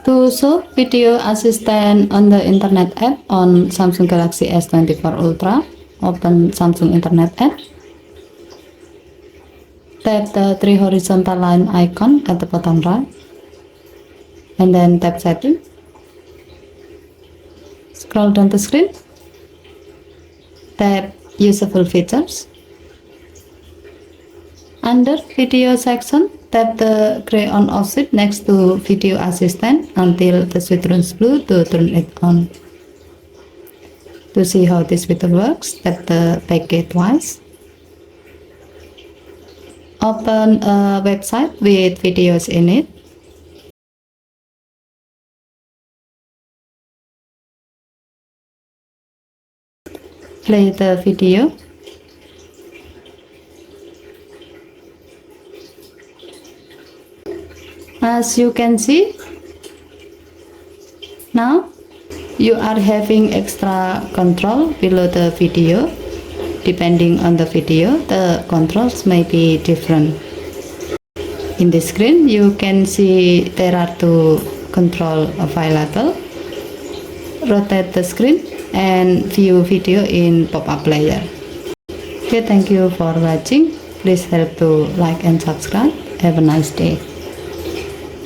To show video assistant on the internet app on Samsung Galaxy S24 Ultra, open Samsung internet app. Tap the three horizontal line icon at the bottom right, and then tap setting. Scroll down the screen. Tap useful features. Under video section, tap the gray on off switch next to video assistant until the switch turns blue to turn it on. To see how this feature works, tap the back key twice. Open a website with videos in it. Play the video. As you can see, now you are having extra control below the video. Depending on the video, the controls may be different. In this screen, you can see there are two controls available. Rotate the screen and view video in pop-up player. Okay, thank you for watching. Please help to like and subscribe. Have a nice day.